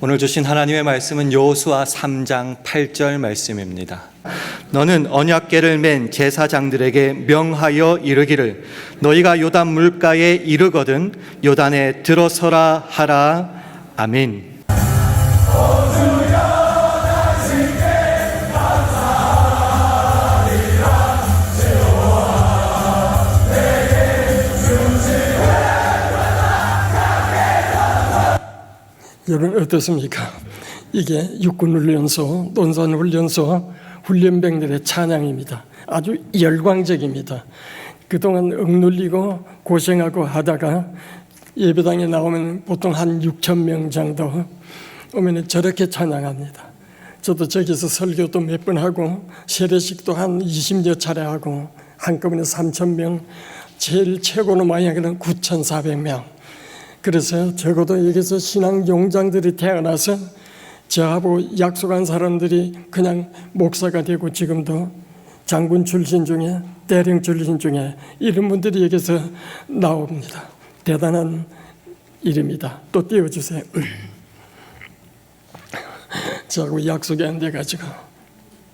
오늘 주신 하나님의 말씀은 여호수아 3장 8절 말씀입니다. 너는 언약궤를 맨 제사장들에게 명하여 이르기를 너희가 요단 물가에 이르거든 요단에 들어서라 하라. 아멘. 여러분 어떻습니까? 이게 육군훈련소, 논산훈련소 훈련병들의 찬양입니다. 아주 열광적입니다. 그동안 억눌리고 고생하고 하다가 예배당에 나오면 보통 한 6천 명 정도 오면 저렇게 찬양합니다. 저도 저기서 설교도 몇 번 하고 세례식도 한 20여 차례 하고 한꺼번에 3천 명, 제일 최고로 많이 하기는 9,400명. 그래서 적어도 여기서 신앙 용장들이 태어나서 저하고 약속한 사람들이 그냥 목사가 되고 지금도 장군 출신 중에 대령 출신 중에 이런 분들이 여기서 나옵니다. 대단한 일입니다. 또 띄워주세요. 저하고 약속이 안 돼가지고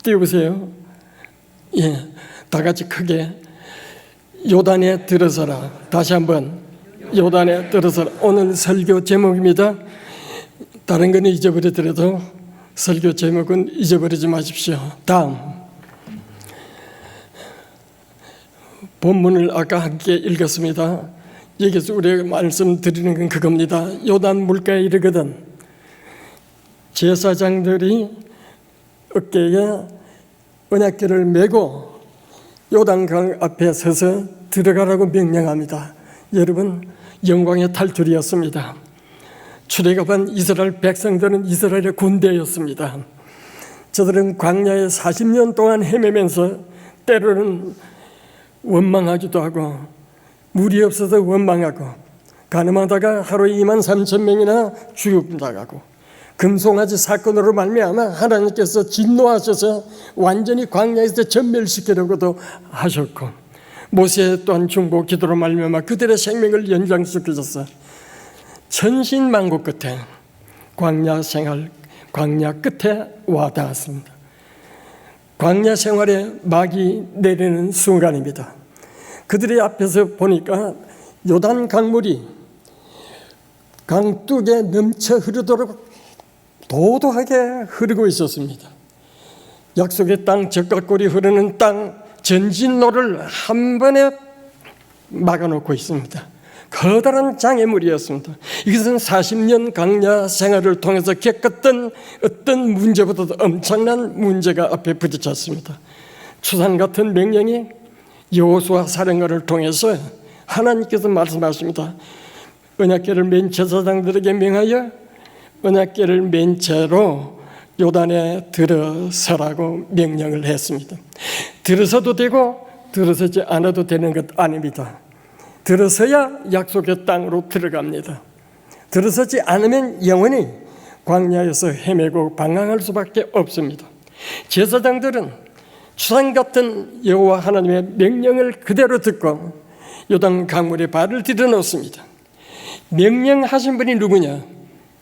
띄워보세요. 예, 다 같이 크게 요단에 들어서라. 다시 한번 요단에 들어서라. 오늘 설교 제목입니다. 다른 건 잊어버리더라도 설교 제목은 잊어버리지 마십시오. 다음 본문을 아까 함께 읽었습니다. 여기서 우리가 말씀드리는 건 그겁니다. 요단 물가에 이르거든 제사장들이 어깨에 언약궤를 메고 요단강 앞에 서서 들어가라고 명령합니다. 여러분, 영광의 탈출이었습니다. 출애굽한 이스라엘 백성들은 이스라엘의 군대였습니다. 저들은 광야에 40년 동안 헤매면서 때로는 원망하기도 하고 물이 없어서 원망하고 가늠하다가 하루에 23,000명이나 죽임당하고 금송아지 사건으로 말미암아 하나님께서 진노하셔서 완전히 광야에서 전멸시키려고도 하셨고 모세 또한 중보 기도로 말미암아 그들의 생명을 연장시키셔서 천신만고 끝에 광야 생활, 광야 끝에 와닿았습니다. 광야 생활에 막이 내리는 순간입니다. 그들의 앞에서 보니까 요단 강물이 강둑에 넘쳐 흐르도록 도도하게 흐르고 있었습니다. 약속의 땅, 적각골이 흐르는 땅 전진로를 한 번에 막아놓고 있습니다. 커다란 장애물이었습니다. 이것은 40년 광야 생활을 통해서 겪었던 어떤 문제보다도 엄청난 문제가 앞에 부딪혔습니다. 추상 같은 명령이 여호수아 사령관을 통해서 하나님께서 말씀하십니다. 언약궤를 맨 제사장들에게 명하여 언약궤를 맨 채로 요단에 들어서라고 명령을 했습니다. 들어서도 되고 들어서지 않아도 되는 것 아닙니다. 들어서야 약속의 땅으로 들어갑니다. 들어서지 않으면 영원히 광야에서 헤매고 방황할 수밖에 없습니다. 제사장들은 추상 같은 여호와 하나님의 명령을 그대로 듣고 요단 강물에 발을 들여놓습니다. 명령하신 분이 누구냐?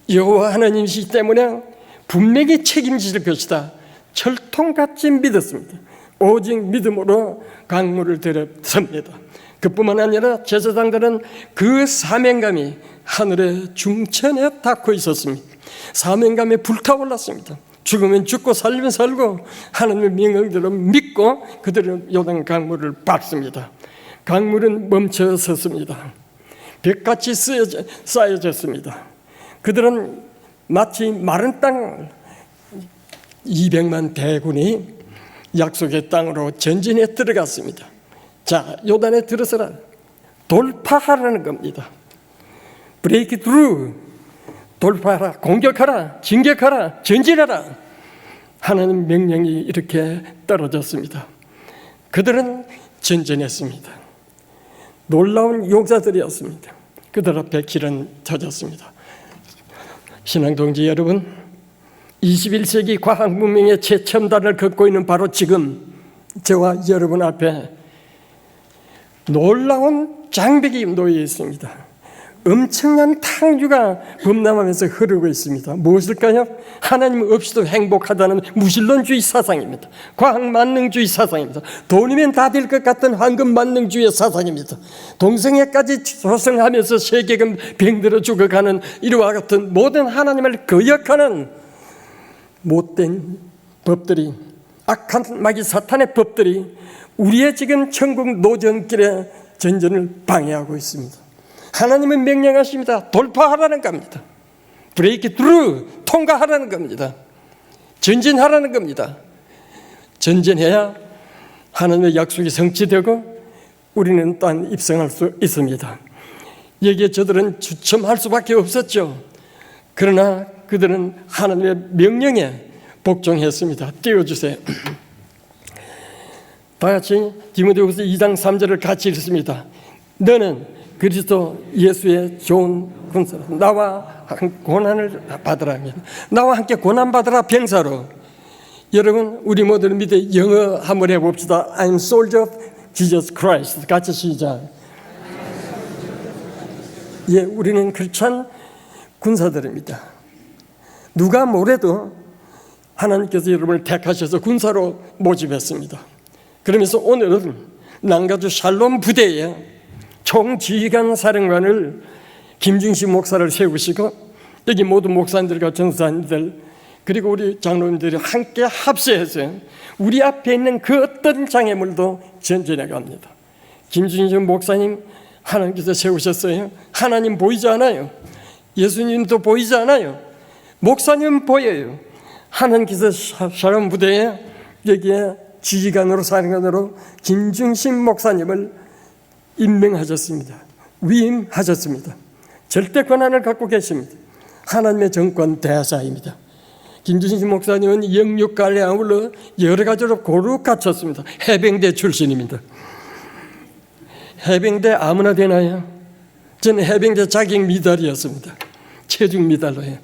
여호와 하나님이시기 때문에 분명히 책임질 것이다. 철통같이 믿었습니다. 오직 믿음으로 강물을 들어섭니다. 그뿐만 아니라 제사장들은 그 사명감이 하늘의 중천에 닿고 있었습니다. 사명감에 불타올랐습니다. 죽으면 죽고 살면 살고 하나님의 명령대로 믿고 그들은 요단 강물을 밟습니다. 강물은 멈춰섰습니다. 벽같이 쌓여졌습니다. 그들은 마치 마른 땅 200만 대군이 약속의 땅으로 전진해 들어갔습니다. 자, 요단에 들어서라. 돌파하라는 겁니다. 브레이크 드루, 돌파하라, 공격하라, 진격하라, 전진하라. 하나님 명령이 이렇게 떨어졌습니다. 그들은 전진했습니다. 놀라운 용사들이었습니다. 그들 앞에 길은 터졌습니다. 신앙동지 여러분, 21세기 과학 문명의 최첨단을 걷고 있는 바로 지금 저와 여러분 앞에 놀라운 장벽이 놓여 있습니다. 엄청난 탕주가 범람하면서 흐르고 있습니다. 무엇일까요? 하나님 없이도 행복하다는 무신론주의 사상입니다. 과학만능주의 사상입니다. 돈이면 다 될 것 같은 황금만능주의 사상입니다. 동성애까지 조성하면서 세계금 병들어 죽어가는 이와 같은 모든 하나님을 거역하는 못된 법들이, 악한 마귀 사탄의 법들이 우리의 지금 천국 노전길의 전전을 방해하고 있습니다. 하나님은 명령하십니다. 돌파하라는 겁니다. 브레이크 트루, 통과하라는 겁니다. 전진하라는 겁니다. 전진해야 하나님의 약속이 성취되고 우리는 또한 입성할 수 있습니다. 여기에 저들은 주춤할 수밖에 없었죠. 그러나 그들은 하나님의 명령에 복종했습니다. 띄워주세요. 다 같이 디모데후서 2장 3절을 같이 읽습니다. 너는 그리스도 예수의 좋은 군사로 나와 고난을 받으라. 나와 함께 고난 받으라 병사로. 여러분 우리 모두 밑에 영어 한번 해봅시다. I'm soldier of Jesus Christ. 같이 시작. 예, 우리는 크리스찬 군사들입니다. 누가 뭐래도 하나님께서 여러분을 택하셔서 군사로 모집했습니다. 그러면서 오늘은 남가주 샬롬 부대에 총지휘관 사령관을 김중식 목사를 세우시고 여기 모든 목사님들과 전사님들 그리고 우리 장로님들이 함께 합세해서 우리 앞에 있는 그 어떤 장애물도 전진해 갑니다. 김중식 목사님 하나님께서 세우셨어요. 하나님 보이지 않아요. 예수님도 보이지 않아요. 목사님 보여요. 하나님께서 샬롬 부대에 여기에 지휘관으로 사령관으로 김중식 목사님을 임명하셨습니다. 위임하셨습니다. 절대 권한을 갖고 계십니다. 하나님의 정권 대하사입니다. 김준신 목사님은 영육간에 아울러 여러 가지로 고루 갖췄습니다. 해병대 출신입니다. 해병대 아무나 되나요? 저는 해병대 자격 미달이었습니다. 체중 미달로요.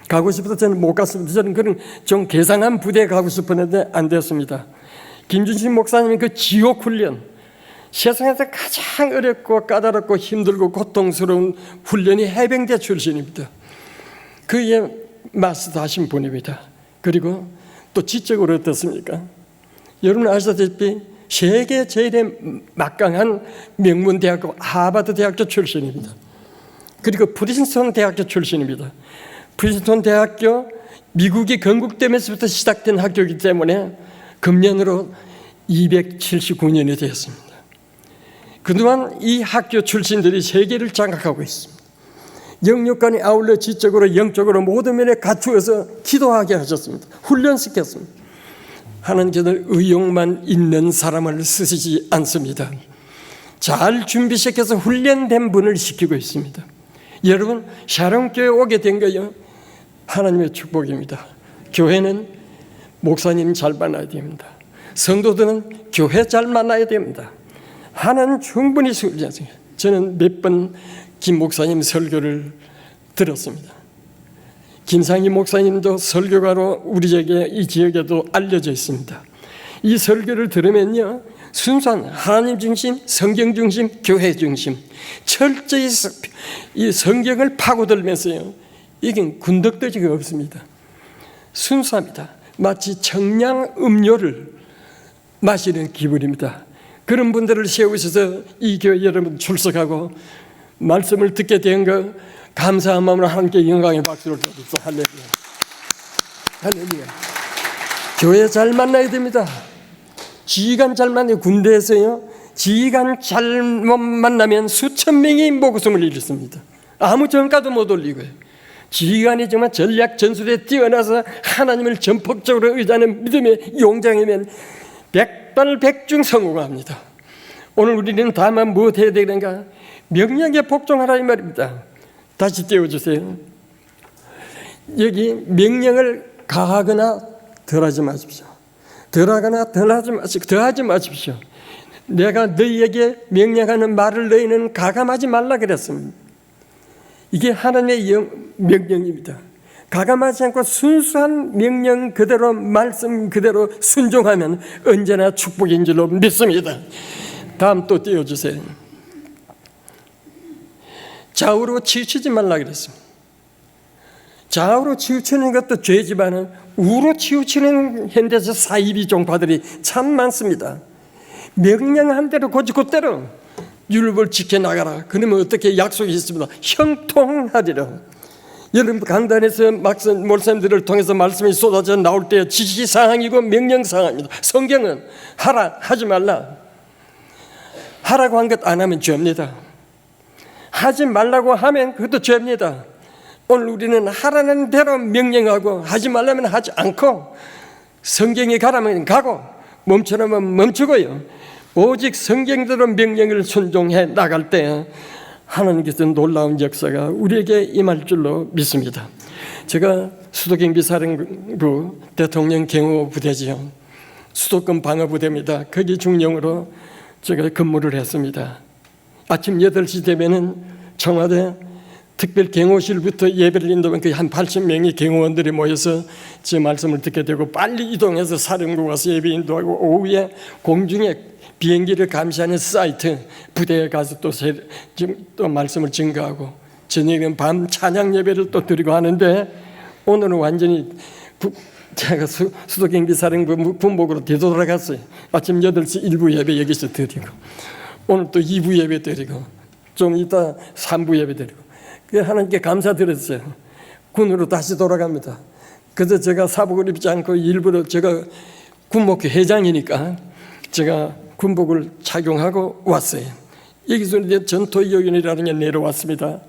가고 싶어서 저는 못 갔습니다. 저는 그런 좀 개상한 부대에 가고 싶었는데 안 됐습니다. 김준신 목사님이 그 지옥 훈련, 세상에서 가장 어렵고 까다롭고 힘들고 고통스러운 훈련이 해병대 출신입니다. 그에 마스터하신 분입니다. 그리고 또 지적으로 어떻습니까? 여러분 아시다시피 세계 제일의 막강한 명문대학교 하버드 대학교 출신입니다. 그리고 프린스턴 대학교 출신입니다. 프린스턴 대학교 미국이 건국되면서부터 시작된 학교이기 때문에 금년으로 279년이 되었습니다. 그동안 이 학교 출신들이 세계를 장악하고 있습니다. 영육간에 아울러 지적으로 영적으로 모든 면에 갖추어서 기도하게 하셨습니다. 훈련시켰습니다. 하나님께서는 의욕만 있는 사람을 쓰시지 않습니다. 잘 준비시켜서 훈련된 분을 시키고 있습니다. 여러분 샬롬교회 오게 된 거요 하나님의 축복입니다. 교회는 목사님 잘 만나야 됩니다. 성도들은 교회 잘 만나야 됩니다. 하나님 충분히 수고하세요. 저는 몇 번 김 목사님 설교를 들었습니다. 김상희 목사님도 설교가로 우리 이 지역에도 알려져 있습니다. 이 설교를 들으면요 순수한 하나님 중심, 성경 중심, 교회 중심 철저히 이 성경을 파고들면서요 이게 군덕더지가 없습니다. 순수합니다. 마치 청량 음료를 마시는 기분입니다. 그런 분들을 세우셔서 이 교회 여러분 출석하고 말씀을 듣게 된 거 감사한 마음으로 하나님께 영광의 박수를 드립시다. 할렐루야. 할렐루야. 교회 잘 만나야 됩니다. 지휘관 잘 만나요. 군대에서요 지휘관 잘못 만나면 수천 명이 목숨을 잃습니다. 아무 전가도 못 올리고요. 지휘관이 정말 전략 전술에 뛰어나서 하나님을 전폭적으로 의지하는 믿음의 용장이면 백발백중 성공합니다. 오늘 우리는 다만 무엇 해야 되는가? 명령에 복종하라 이 말입니다. 다시 띄워주세요. 여기 명령을 가하거나 덜하지 마십시오. 덜하거나 더하지 마십시오. 내가 너희에게 명령하는 말을 너희는 가감하지 말라 그랬습니다. 이게 하나님의 명령입니다. 가감하지 않고 순수한 명령 그대로 말씀 그대로 순종하면 언제나 축복인 줄로 믿습니다. 다음 또 띄워주세요. 좌우로 치우치지 말라 그랬습니다. 좌우로 치우치는 것도 죄지만은 우로 치우치는 현대에서 사이비 종파들이 참 많습니다. 명령한 대로 고지 곧대로 율법을 지켜나가라. 그러면 어떻게 약속이 있습니다. 형통하리라. 여러분 강단에서 목사님들을 통해서 말씀이 쏟아져 나올 때 지시사항이고 명령사항입니다. 성경은 하라 하지 말라. 하라고 한 것 안 하면 죄입니다. 하지 말라고 하면 그것도 죄입니다. 오늘 우리는 하라는 대로 명령하고 하지 말라면 하지 않고 성경에 가라면 가고 멈추라면 멈추고요. 오직 성경대로 명령을 순종해 나갈 때 하나님께서 놀라운 역사가 우리에게 임할 줄로 믿습니다. 제가 수도경비사령부 대통령 경호부대지요. 수도권 방어부대입니다. 거기 중령으로 제가 근무를 했습니다. 아침 8시 되면은 청와대 특별 경호실부터 예배를 인도하면 거의 한 80명의 경호원들이 모여서 제 말씀을 듣게 되고 빨리 이동해서 사령부 가서 예배 인도하고 오후에 공중에 비행기를 감시하는 사이트 부대에 가서 또 말씀을 증거하고 저녁에는 밤 찬양 예배를 또 드리고 하는데 오늘은 완전히 제가 수도경비사령부 분목으로 되돌아갔어요. 아침 8시 1부 예배 여기서 드리고 오늘 또 2부 예배 드리고 좀 이따 3부 예배 드리고 하나님께 감사드렸어요. 군으로 다시 돌아갑니다. 그래서 제가 사복을 입지 않고 일부러 제가 군목회 회장이니까 제가 군복을 착용하고 왔어요. 여기서 이제 전토요연이라는 게 내려왔습니다.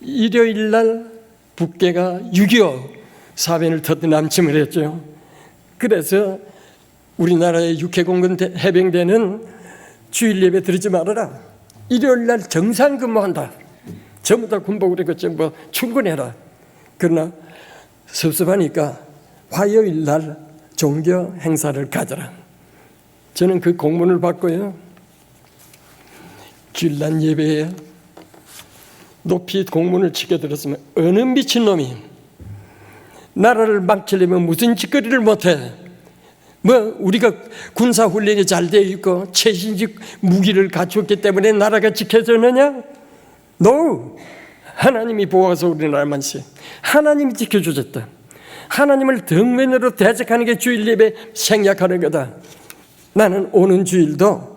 일요일 날 북괴가 6.25 사변을 터뜨린 남침을 했죠. 그래서 우리나라의 육해공군 해병대는 주일 예배 드리지 말아라. 일요일 날 정상 근무한다. 전부 다 군복을 입고 전부 출근해라. 그러나 섭섭하니까 화요일 날 종교 행사를 가져라. 저는 그 공문을 받고요. 주일날 예배에 높이 공문을 지켜들었으면 어느 미친놈이 나라를 망치려면 무슨 짓거리를 못해. 뭐 우리가 군사훈련이 잘 되어 있고 최신식 무기를 갖추었기 때문에 나라가 지켜졌느냐? No! 하나님이 보호해서 우리나라를 만세. 하나님이 지켜주셨다. 하나님을 덕면으로 대적하는 게 주일 예배 생략하는 거다. 나는 오는 주일도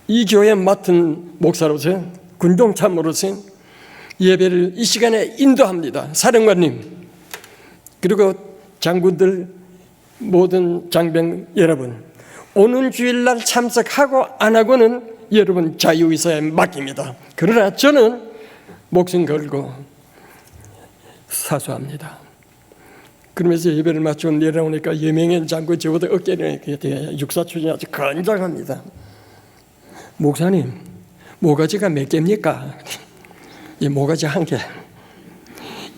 이 교회 맡은 목사로서 군종참모로서 예배를 이 시간에 인도합니다. 사령관님 그리고 장군들 모든 장병 여러분 오는 주일날 참석하고 안 하고는 여러분 자유의사에 맡깁니다. 그러나 저는 목숨 걸고 사수합니다. 그러면서 예배를 마치고 내려오니까 여명현 장군 저보다 어깨를 육사추진이 아주 건장합니다. 목사님 모가지가 몇 개입니까? 이 모가지 한 개.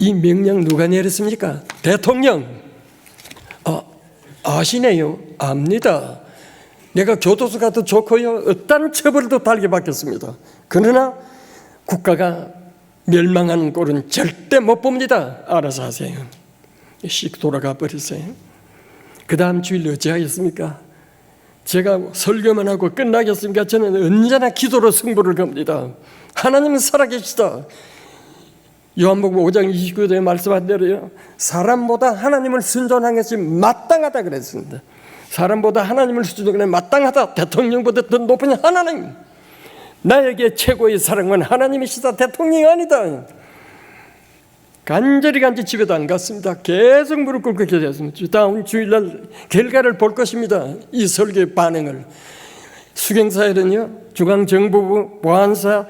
이 명령 누가 내렸습니까? 대통령. 아시네요. 압니다. 내가 교도소 가도 좋고요. 어떤 처벌도 달게 받겠습니다. 그러나 국가가 멸망하는 꼴은 절대 못 봅니다. 알아서 하세요. 씩 돌아가 버렸어요. 그 다음 주일 어찌하겠습니까? 제가 설교만 하고 끝나겠습니까? 저는 언제나 기도로 승부를 겁니다. 하나님은 살아계시다. 요한복음 5장 29절에 말씀한 대로요. 사람보다 하나님을 순종하는 것이 마땅하다 그랬습니다. 사람보다 하나님을 순종하는 것이 마땅하다. 대통령보다 더 높은 하나님. 나에게 최고의 사랑은 하나님이시다. 대통령이 아니다. 간절히 집에도 안 갔습니다. 계속 무릎 꿇고 기도했습니다. 다음 주일날 결과를 볼 것입니다. 이 설교의 반응을. 수경사에는요, 중앙정보부, 보안사,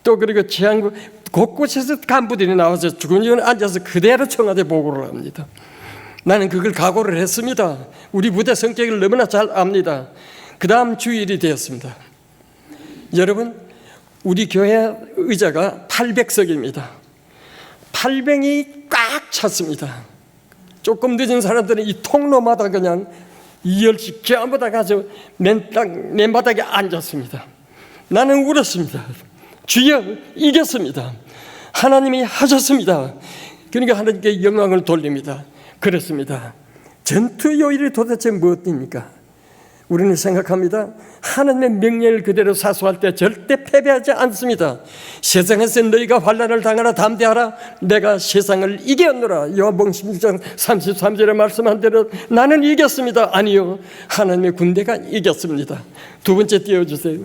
또 그리고 치안부 곳곳에서 간부들이 나와서 주근주근 앉아서 그대로 청와대 보고를 합니다. 나는 그걸 각오를 했습니다. 우리 부대 성격을 너무나 잘 압니다. 그 다음 주일이 되었습니다. 여러분, 우리 교회 의자가 800석입니다. 800이 꽉 찼습니다. 조금 늦은 사람들은 이 통로마다 그냥 2열씩 전부 다 가서 맨바닥에 앉았습니다. 나는 울었습니다. 주여 이겼습니다. 하나님이 하셨습니다. 그러니까 하나님께 영광을 돌립니다. 그렇습니다. 전투 요일이 도대체 무엇입니까? 우리는 생각합니다. 하나님의 명령을 그대로 사수할 때 절대 패배하지 않습니다. 세상에서 너희가 환난을 당하라 담대하라 내가 세상을 이겼노라. 요한복음 16장 33절에 말씀한 대로 나는 이겼습니다. 아니요, 하나님의 군대가 이겼습니다. 두 번째 띄워주세요.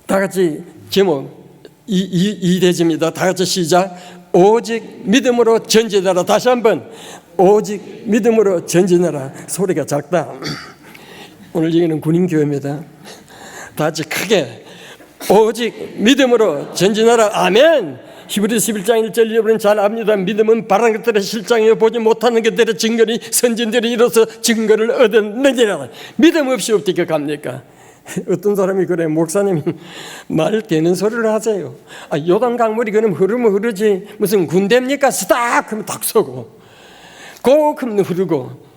다 같이 제목 이대지입니다. 다 같이 시작. 오직 믿음으로 전진하라. 다시 한번 오직 믿음으로 전진하라. 소리가 작다. 오늘 여기는 군인교회입니다. 다 같이 크게 오직 믿음으로 전진하라. 아멘. 히브리서 11장 1절 여러분 잘 압니다. 믿음은 바라는 것들의 실상이요 보지 못하는 것들의 증거니 선진들이 이뤄서 증거를 얻었느니라. 믿음 없이 어떻게 갑니까? 어떤 사람이 그래, 목사님이 말 되는 소리를 하세요. 요단 강물이 그럼 흐르면 흐르지 무슨 군대입니까? 스탁 하면 딱 서고 꼭 하면 흐르고.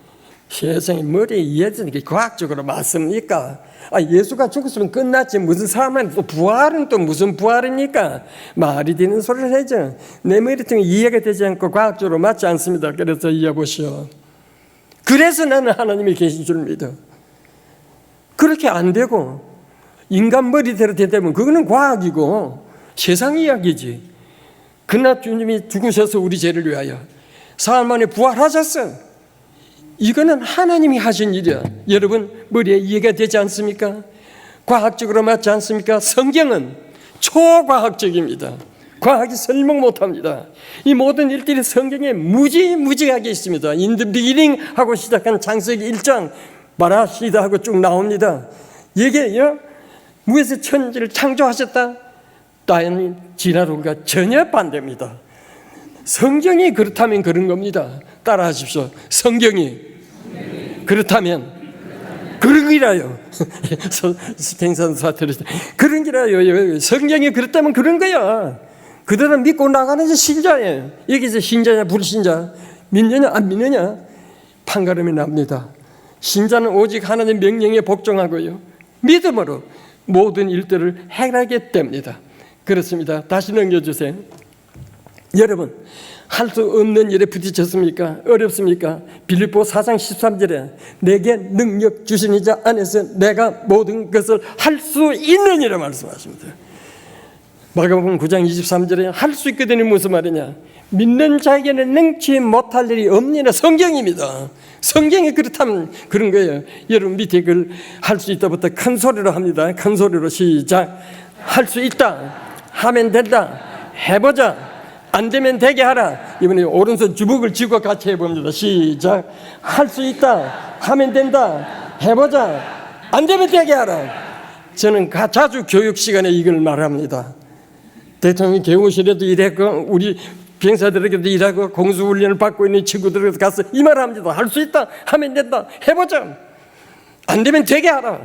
세상에 머리에 이해되는 게 과학적으로 맞습니까? 예수가 죽었으면 끝났지 무슨 사람은 또 부활은 또 무슨 부활입니까? 말이 되는 소리를 하죠. 내 머리통에 이해가 되지 않고 과학적으로 맞지 않습니다. 그래서 이해보시오. 그래서 나는 하나님이 계신 줄 믿어. 그렇게 안 되고 인간 머리대로 되면 그거는 과학이고 세상 이야기지. 그러나 주님이 죽으셔서 우리 죄를 위하여 사흘 만에 부활하셨어. 이거는 하나님이 하신 일이야. 여러분 머리에 이해가 되지 않습니까? 과학적으로 맞지 않습니까? 성경은 초과학적입니다. 과학이 설명 못합니다. 이 모든 일들이 성경에 무지무지하게 있습니다. In the beginning 하고 시작한 창세기 1장 바라시다 하고 쭉 나옵니다. 이게요, 무에서 천지를 창조하셨다? 따니 진화론과 전혀 반대입니다. 성경이 그렇다면 그런 겁니다. 따라하십시오. 성경이 그렇다면 그런 기라요. 스팽산 사태를 그런 기라요. 성경이 그렇다면 그런 거야. 그대로 믿고 나가는 신자예요. 여기서 신자냐 불신자, 믿느냐 안 믿느냐 판가름이 납니다. 신자는 오직 하나님의 명령에 복종하고요, 믿음으로 모든 일들을 해결하게 됩니다. 그렇습니다. 다시 넘겨주세요. 여러분 할 수 없는 일에 부딪혔습니까? 어렵습니까? 빌립보 4장 13절에 내게 능력 주신 이자 안에서 내가 모든 것을 할 수 있느니라 말씀하십니다. 마가복음 9장 23절에 할 수 있거든요. 무슨 말이냐? 믿는 자에게는 능치 못할 일이 없느니라. 성경입니다. 성경이 그렇다면 그런 거예요. 여러분 밑에 그걸 할 수 있다부터 큰 소리로 합니다. 큰 소리로 시작. 할 수 있다 하면 된다. 해보자. 안 되면 되게 하라. 이번에 오른손 주먹을 쥐고 같이 해봅니다. 시작. 할 수 있다 하면 된다. 해보자. 안 되면 되게 하라. 저는 자주 교육 시간에 이걸 말합니다. 대통령 교무실에도 일했고 우리 병사들에게도 일하고 공수훈련을 받고 있는 친구들에게 가서 이 말 합니다. 할 수 있다 하면 된다. 해보자. 안 되면 되게 하라.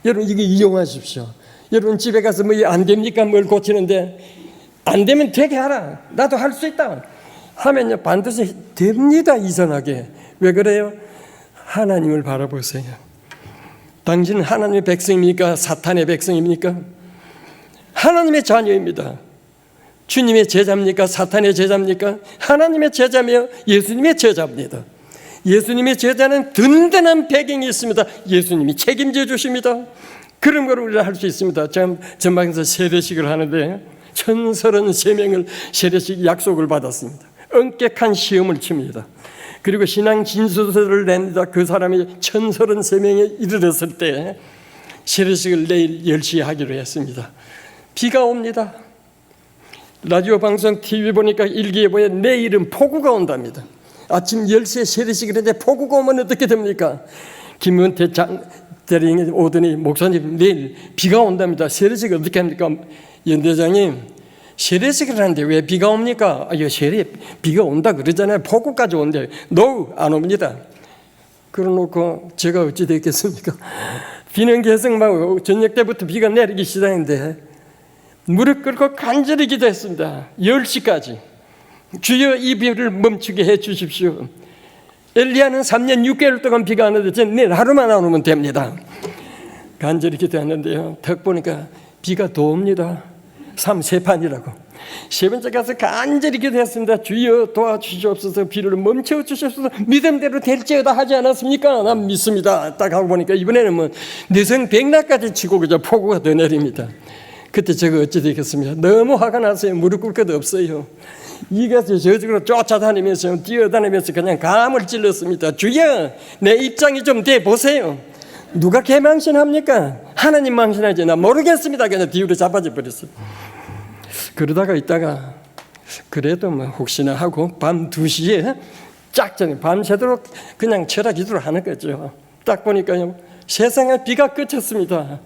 여러분 이거 이용하십시오. 여러분 집에 가서 뭐 안 됩니까? 뭘 고치는데 안 되면 되게 하라. 나도 할 수 있다 하면요 반드시 됩니다. 이상하게. 왜 그래요? 하나님을 바라보세요. 당신은 하나님의 백성입니까? 사탄의 백성입니까? 하나님의 자녀입니다. 주님의 제자입니까? 사탄의 제자입니까? 하나님의 제자며 예수님의 제자입니다. 예수님의 제자는 든든한 배경이 있습니다. 예수님이 책임져 주십니다. 그런 걸 우리가 할 수 있습니다. 전방에서 세례식을 하는데 1033명을 세례식 약속을 받았습니다. 엄격한 시험을 칩니다. 그리고 신앙 진술서를 냅니다. 그 사람이 1033명에 이르렀을 때 세례식을 내일 10시에 하기로 했습니다. 비가 옵니다. 라디오 방송 TV 보니까 일기예보에 내일은 폭우가 온답니다. 아침 10시에 세례식을 했는데 폭우가 오면 어떻게 됩니까? 김은태 대리인이 오더니 목사님 내일 비가 온답니다. 세례식을 어떻게 합니까? 연대장님 세례식을 하는데 왜 비가 옵니까? 비가 온다 그러잖아요. 폭우까지 온대. No, 안 옵니다. 그러놓고 제가 어찌 됐겠습니까? 비는 계속 막 저녁 때부터 비가 내리기 시작했는데 무릎 꿇고 간절히 기도했습니다. 10시까지 주여 이 비를 멈추게 해 주십시오. 엘리야는 3년 6개월 동안 비가 안 오는데 저는 내일 하루만 안 오면 됩니다. 간절히 기도했는데요 턱 보니까 비가 더 옵니다. 3세판이라고. 세 번째 가서 간절히 기도했습니다. 주여 도와주시옵소서, 비를 멈춰 주시옵소서, 믿음대로 될지어다 하지 않았습니까? 난 믿습니다. 딱 하고 보니까 이번에는 뭐 내성 백락까지 치고 그저 폭우가 더 내립니다. 그때 제가 어찌 되겠습니까? 너무 화가 났어요. 무릎 꿇을 것도 없어요. 이가 저쪽으로 쫓아다니면서 뛰어다니면서 그냥 감을 찔렀습니다. 주여, 내 입장이 좀 돼 보세요. 누가 개망신합니까? 하나님 망신하지. 나 모르겠습니다. 그냥 뒤로 자빠져 버렸어요. 그러다가 있다가 그래도 뭐 혹시나 하고 밤 2시에 짝전에 밤새도록 그냥 철학 기도를 하는 거죠. 딱 보니까요, 세상에 비가 그쳤습니다.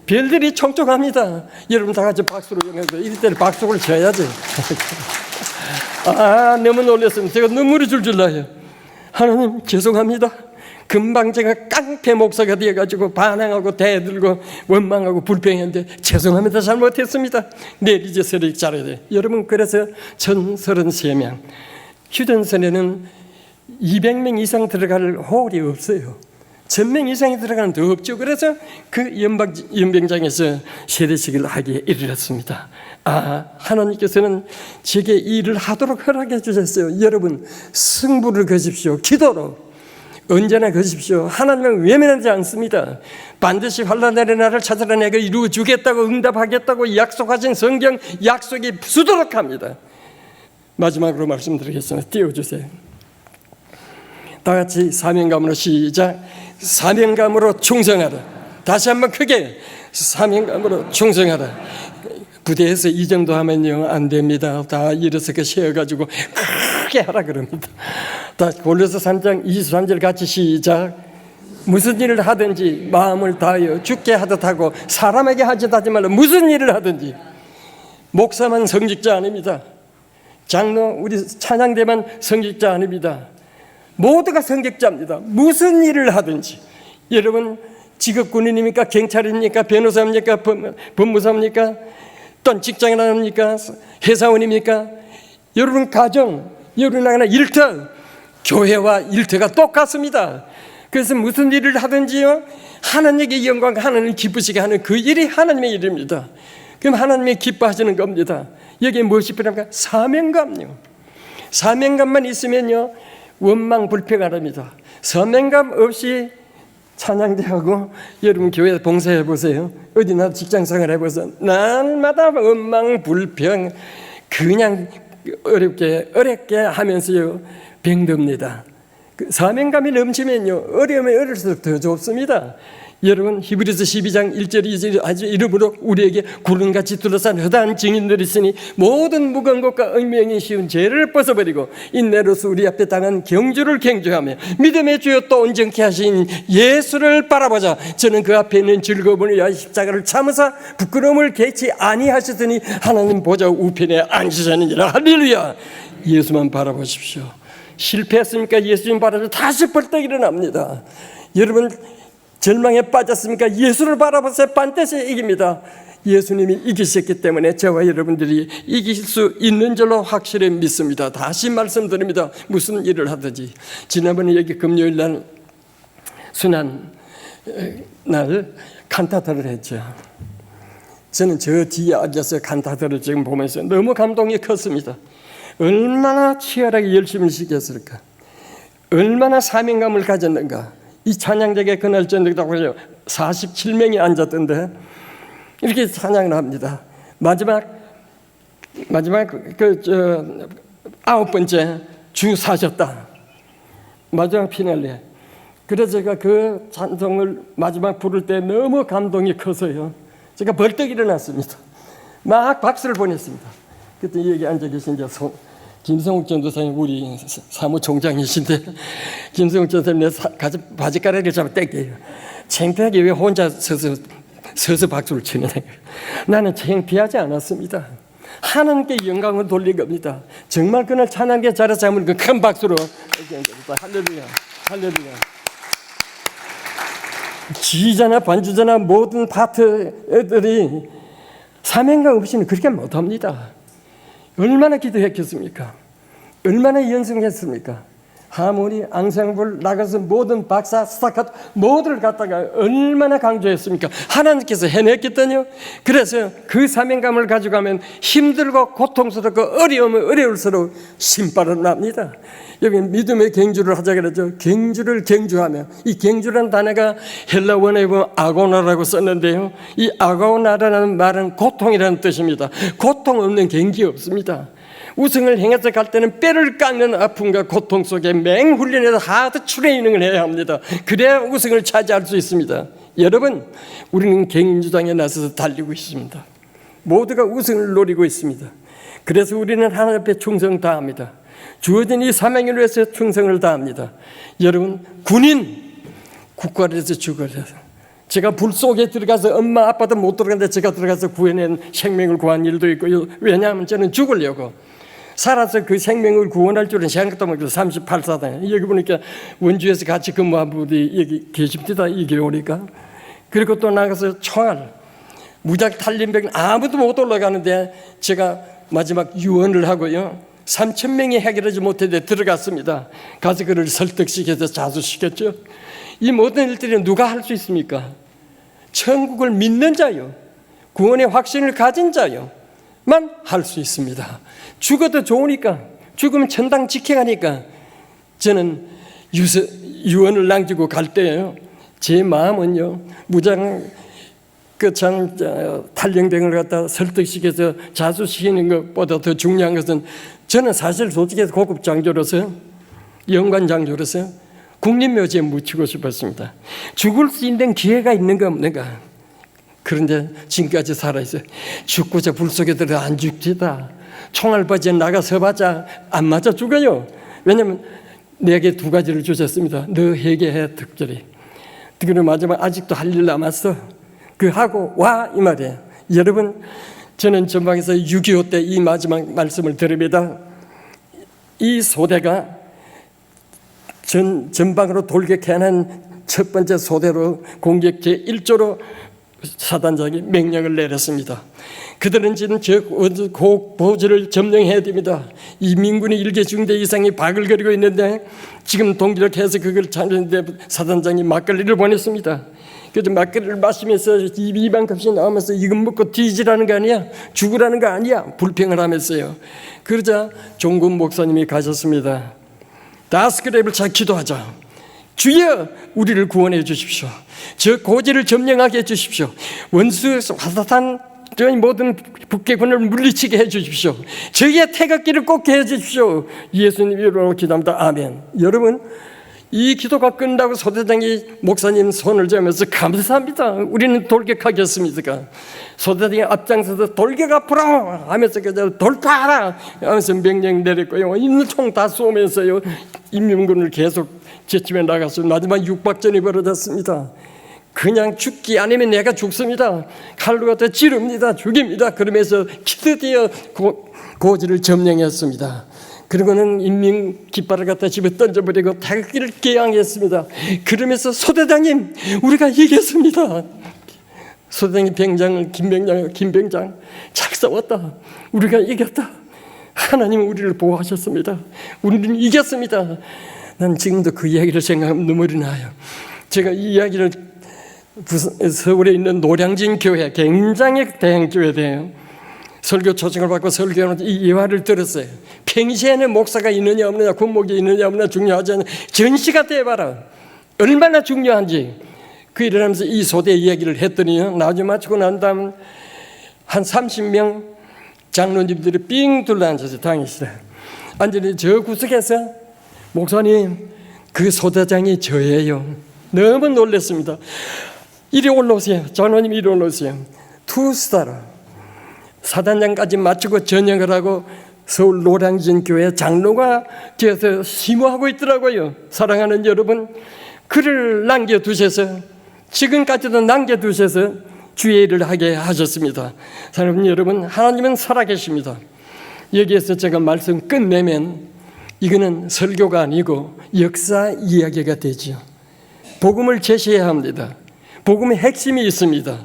별들이 총총합니다. 여러분 다 같이 박수를 연해서 이럴 때는 박수를 쳐야지. 너무 놀랐습니다. 제가 눈물이 줄줄 나요. 하나님 죄송합니다. 금방 제가 깡패 목사가 되어가지고 반항하고 대들고 원망하고 불평했는데 죄송합니다. 잘못했습니다. 내일 이제 설익 잘해야 돼. 여러분, 그래서 1033명, 휴전선에는 200명 이상 들어갈 홀이 없어요. 1000명 이상이 들어가는 더 없죠. 그래서 그 연병장에서 세례식을 하기에 이르렀습니다. 하나님께서는 제게 이 일을 하도록 허락해 주셨어요. 여러분, 승부를 거십시오. 기도로 언제나 거십시오. 하나님은 외면하지 않습니다. 반드시 환난의 날을 찾아라 내가 이루어 주겠다고 응답하겠다고 약속하신 성경 약속이 수두룩합니다. 마지막으로 말씀드리겠습니다. 띄워주세요. 다 같이 사명감으로 시작. 사명감으로 충성하라. 다시 한번 크게, 사명감으로 충성하라. 부대에서 이 정도 하면요 안 됩니다. 다 일어서게 세워가지고 크게 하라 그럽니다. 다 골로새 3장 23절 같이 시작. 무슨 일을 하든지 마음을 다하여 주께 하듯 하고 사람에게 하지 말라. 무슨 일을 하든지. 목사만 성직자 아닙니다. 장로, 우리 찬양대만 성직자 아닙니다. 모두가 성직자입니다. 무슨 일을 하든지. 여러분, 직업 군인입니까? 경찰입니까? 변호사입니까? 법무사입니까? 또는 직장인 합니까? 회사원입니까? 여러분 가정, 여러분 하나 일터, 교회와 일터가 똑같습니다. 그래서 무슨 일을 하든지요, 하나님에게 영광, 하나님을 기쁘시게 하는 그 일이 하나님의 일입니다. 그럼 하나님이 기뻐하시는 겁니다. 여기에 무엇이 필요합니까? 사명감요. 사명감만 있으면요 원망 불평하랍니다. 사명감 없이 찬양대하고 여러분 교회 봉사해 보세요. 어디나 직장생활 해보세요. 날마다 원망 불평 그냥 어렵게 하면서요 병듭니다. 사명감이 넘치면요 어려움이 어릴수록 더 좋습니다. 여러분, 히브리서 12장 1절 2절 아주 이름으로 우리에게 구름같이 둘러싼 허다한 증인들이 있으니 모든 무거운 것과 얽매이기 쉬운 죄를 벗어버리고 인내로서 우리 앞에 당한 경주를 경주하며 믿음의 주여 또 온전케 하신 예수를 바라보자. 저는 그 앞에 있는 즐거움을 위하여 십자가를 참으사 부끄러움을 개치 아니하시더니 하나님 보좌 우편에 앉으셨느니라. 할렐루야. 예수만 바라보십시오. 실패했습니까? 예수님 바라보면 다시 벌떡 일어납니다. 여러분, 절망에 빠졌습니까? 예수를 바라보세요. 반드시 이깁니다. 예수님이 이기셨기 때문에 저와 여러분들이 이길 수 있는 줄로 확실히 믿습니다. 다시 말씀드립니다. 무슨 일을 하든지. 지난번에 여기 금요일 날 순환 날 칸타타를 했죠. 저는 저 뒤에 앉아서 칸타타를 지금 보면서 너무 감동이 컸습니다. 얼마나 치열하게 열심히 시켰을까? 얼마나 사명감을 가졌는가? 이 찬양대에 그날 저녁이라고 해요. 47명이 앉았던데 이렇게 찬양을 합니다. 마지막 아홉 번째 주 사셨다. 마지막 피날레. 그래서 제가 그 찬송을 마지막 부를 때 너무 감동이 커서요. 제가 벌떡 일어났습니다. 막 박수를 보냈습니다. 그때 여기 앉아 계신 김성욱 전도사님, 우리 사무총장이신데 김성욱 전도사님 내 바지가락을 잡아 떼게요. 창피하게 왜 혼자 서서 박수를 치는 거예요. 나는 창피하지 않았습니다. 하나님께 영광을 돌린 겁니다. 정말 그날 찬양계 잘해서 하면 그 큰 박수로 할렐루야, 할렐루야. 지휘자나 반주자나 모든 파트들이 사명감 없이는 그렇게 못합니다. 얼마나 기도했겠습니까? 얼마나 연습했습니까? 하모니, 앙상블, 나가서 모든 박사, 스타카토 모두를 갖다가 얼마나 강조했습니까? 하나님께서 해냈겠더니요. 그래서 그 사명감을 가져가면 힘들고 고통스럽고 어려우면 어려울수록 신바람 납니다. 여기 믿음의 경주를 하자 그러죠. 경주를 경주하며, 이 경주라는 단어가 헬라 원어에 보면 아고나라고 썼는데요, 이 아고나라는 말은 고통이라는 뜻입니다. 고통 없는 경기 없습니다. 우승을 행해서 갈 때는 뼈를 깎는 아픔과 고통 속에 맹훈련해서 하드 트레이닝을 해야 합니다. 그래야 우승을 차지할 수 있습니다. 여러분, 우리는 경주장에 나서서 달리고 있습니다. 모두가 우승을 노리고 있습니다. 그래서 우리는 하나님 앞에 충성 다합니다. 주어진 이 사명을 위해서 충성을 다합니다. 여러분, 군인, 국가를 위해서 죽어야 돼요. 제가 불 속에 들어가서 엄마 아빠도 못 들어갔는데 제가 들어가서 구해낸 생명을 구한 일도 있고요. 왜냐하면 저는 죽으려고, 살아서 그 생명을 구원할 줄은 생각도 못해서 38사단, 여기 보니까 원주에서 같이 근무한 분이 여기 계십니다. 이게 오니까. 그리고 또 나가서 총알, 무작 탈림병 아무도 못 올라가는데 제가 마지막 유언을 하고요, 3,000명이 해결하지 못했는데 들어갔습니다. 가서 그를 설득시켜서 자수시켰죠. 이 모든 일들이 누가 할 수 있습니까? 천국을 믿는 자요, 구원의 확신을 가진 자요 만 할 수 있습니다. 죽어도 좋으니까, 죽으면 천당 지켜가니까 저는 유언을 남기고 갈 때요, 제 마음은요, 무장 탈영병을 갖다 설득시켜서 자수시키는 것보다 더 중요한 것은, 저는 사실 솔직히 고급 장교로서, 영관 장교로서 국립묘지에 묻히고 싶었습니다. 죽을 수 있는 기회가 있는가 없는가. 그런데 지금까지 살아있어요. 죽고자 불 속에 들어 안 죽지다. 총알바지에 나가서 봤자 안 맞아 죽어요. 왜냐하면 내게 두 가지를 주셨습니다. 너 회개해, 특별히. 그리고 마지막 아직도 할 일 남았어. 그 하고 와, 이 말이에요. 여러분, 저는 전방에서 6.25 때 이 마지막 말씀을 드립니다. 이 소대가 전방으로 돌격해낸 첫 번째 소대로 공격 제1조로 사단장이 명령을 내렸습니다. 그들은 지금 저 고지를 점령해야 됩니다. 이 민군이 1개 중대 이상이 바글거리고 있는데 지금 동기력해서 그걸 찾는데 사단장이 막걸리를 보냈습니다. 그래서 막걸리를 마시면서 이방값이 나오면서 이건 먹고 뒤지라는 거 아니야, 죽으라는 거 아니야, 불평을 하면서요. 그러자 종군 목사님이 가셨습니다. 다스크랩을 잘 기도하자. 주여, 우리를 구원해 주십시오. 저 고지를 점령하게 해 주십시오. 원수 화사탄 저희 모든 북괴군을 물리치게 해 주십시오. 저희의 태극기를 꽂게 해 주십시오. 예수님 이름으로 기도합니다. 아멘. 여러분, 이 기도가 끝나고 소대장이 목사님 손을 잡으면서 감사합니다, 우리는 돌격하겠습니다. 소대장이 앞장서서 돌격 앞으로 하면서 그저 돌파하라 하면서 명령 내렸고요, 있는 총 다 쏘면서요 인민군을 계속 제치며 나가서 마지막 육박전이 벌어졌습니다. 그냥 죽기 아니면 내가 죽습니다. 칼로 갖다 찌릅니다. 죽입니다. 그러면서 드디어 고지를 점령했습니다. 그리고는 인민 깃발을 갖다 집에 던져버리고 태극기를 개양했습니다. 그러면서 소대장님, 우리가 이겼습니다. 소대장이 김병장 잘 싸웠다. 우리가 이겼다. 하나님은 우리를 보호하셨습니다. 우리는 이겼습니다. 난 지금도 그 이야기를 생각하면 눈물이 나요. 제가 이 이야기를 서울에 있는 노량진 교회, 굉장히 대형 교회예요. 설교 초청을 받고 설교하는 이 예화를 들었어요. 평시에는 목사가 있느냐 없느냐, 군목이 있느냐 없느냐 중요하지 않아요. 전시가 돼봐라 얼마나 중요한지. 그 일을 하면서 이 소대 이야기를 했더니요, 나중에 마치고 난 다음 한 30명 장로님들이 삥 둘러앉아서 당했어요. 완전히 저 구석에서 목사님, 그 소대장이 저예요. 너무 놀랐습니다. 이리 올라오세요. 장로님 이리 올라오세요. 투스타로 사단장까지 마치고 전역을 하고 서울 노량진 교회 장로가 뒤에서 심호하고 있더라고요. 사랑하는 여러분, 그를 남겨두셔서, 지금까지도 남겨두셔서 주의 일을 하게 하셨습니다. 사랑하는 여러분, 하나님은 살아계십니다. 여기에서 제가 말씀 끝내면 이거는 설교가 아니고 역사 이야기가 되죠. 복음을 제시해야 합니다. 복음의 핵심이 있습니다.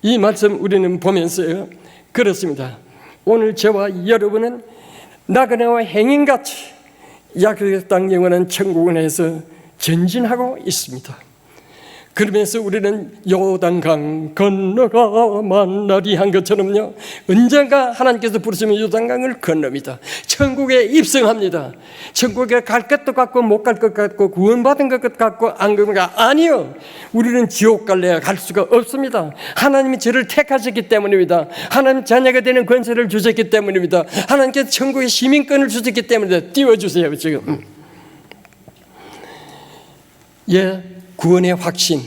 이 말씀 우리는 보면서요, 그렇습니다. 오늘 저와 여러분은 나그네와 행인같이 약속의 땅 영원한 천국원에서 전진하고 있습니다. 그러면서 우리는 요단강 건너가 만나리 한 것처럼요, 언젠가 하나님께서 부르시면 요단강을 건넙니다. 천국에 입성합니다. 천국에 갈 것도 같고 못 갈 것 같고 구원받은 것 같고 안 그런가? 아니요. 우리는 지옥 갈래야 갈 수가 없습니다. 하나님이 저를 택하셨기 때문입니다. 하나님 자녀가 되는 권세를 주셨기 때문입니다. 하나님께서 천국의 시민권을 주셨기 때문입니다. 띄워주세요 지금. 예, 구원의 확신.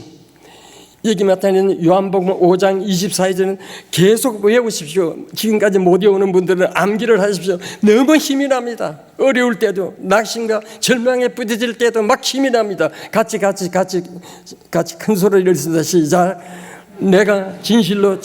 여기 나타나는 요한복음 5장 24절은 계속 외우십시오. 지금까지 못 외우는 분들은 암기를 하십시오. 너무 힘이 납니다. 어려울 때도, 낙심과 절망에 부딪힐 때도 막 힘이 납니다. 같이 큰 소리를 내겠습니다. 시작. 내가 진실로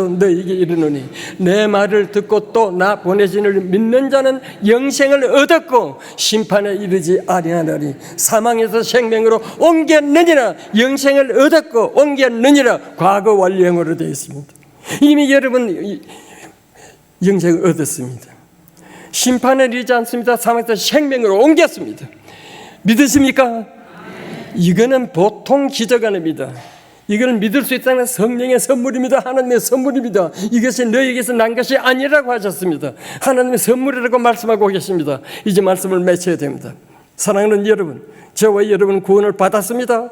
너에게 이르노니 내 말을 듣고 또 나 보내신 이를 믿는 자는 영생을 얻었고 심판에 이르지 아니하나니 사망에서 생명으로 옮겼느니라. 영생을 얻었고 옮겼느니라. 과거 완료형으로 되어 있습니다. 이미 여러분 영생을 얻었습니다. 심판에 이르지 않습니다. 사망에서 생명으로 옮겼습니다. 믿으십니까? 이거는 보통 기적 아닙니다. 이걸 믿을 수 있다는 성령의 선물입니다. 하나님의 선물입니다. 이것이 너희에게서 난 것이 아니라고 하셨습니다. 하나님의 선물이라고 말씀하고 계십니다. 이제 말씀을 맺혀야 됩니다. 사랑하는 여러분, 저와 여러분 구원을 받았습니다.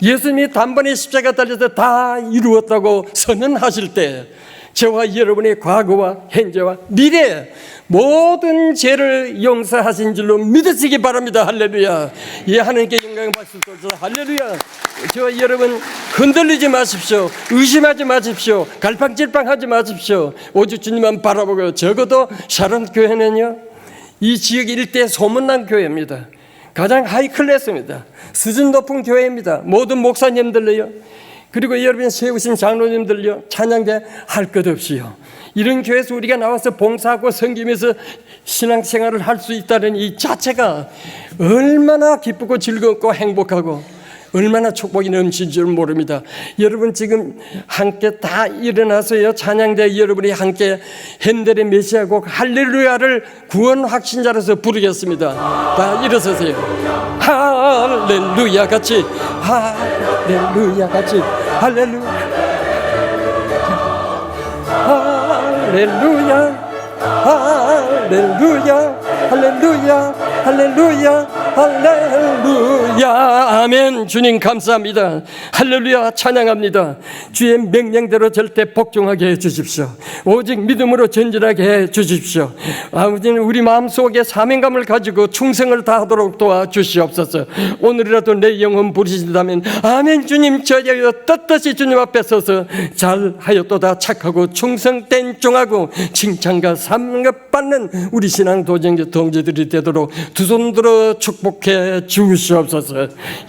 예수님이 단번에 십자가 달려서 다 이루었다고 선언하실 때 저와 여러분의 과거와 현재와 미래 모든 죄를 용서하신 줄로 믿으시기 바랍니다. 할렐루야. 예, 하나님께 영광 받으시옵소서. 할렐루야. 저와 여러분 흔들리지 마십시오. 의심하지 마십시오. 갈팡질팡하지 마십시오. 오직 주님만 바라보고, 적어도 샤론 교회는요, 이 지역 일대 소문난 교회입니다. 가장 하이클래스입니다. 수준 높은 교회입니다. 모든 목사님들로요, 그리고 여러분 세우신 장로님들요, 찬양대 할 것 없이요, 이런 교회에서 우리가 나와서 봉사하고 섬기면서 신앙생활을 할 수 있다는 이 자체가 얼마나 기쁘고 즐겁고 행복하고 얼마나 축복이 넘친 줄 모릅니다. 여러분 지금 함께 다 일어나서요, 찬양대 여러분이 함께 핸델의 메시아곡 할렐루야를 구원 확신자로서 부르겠습니다. 다 일어서세요. 할렐루야 같이, 할렐루야 같이, 할렐루야, 할렐루야, 할렐루야, 할렐루야, 할렐루야, 할렐루야. 아멘. 주님 감사합니다. 할렐루야. 찬양합니다. 주의 명령대로 절대 복종하게 해주십시오. 오직 믿음으로 전진하게 해주십시오. 아버지는 우리 마음속에 사명감을 가지고 충성을 다하도록 도와주시옵소서. 오늘이라도 내 영혼 부르신다면 아멘. 주님, 저희여 떳떳이 주님 앞에 서서 잘하였도다 착하고 충성된 종하고 칭찬과 삼급받는 우리 신앙 도전자 동지들이 되도록 두 손 들어 축복해 주시옵소서.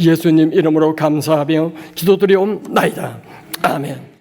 예수님 이름으로 감사하며 기도드리옵나이다. 아멘.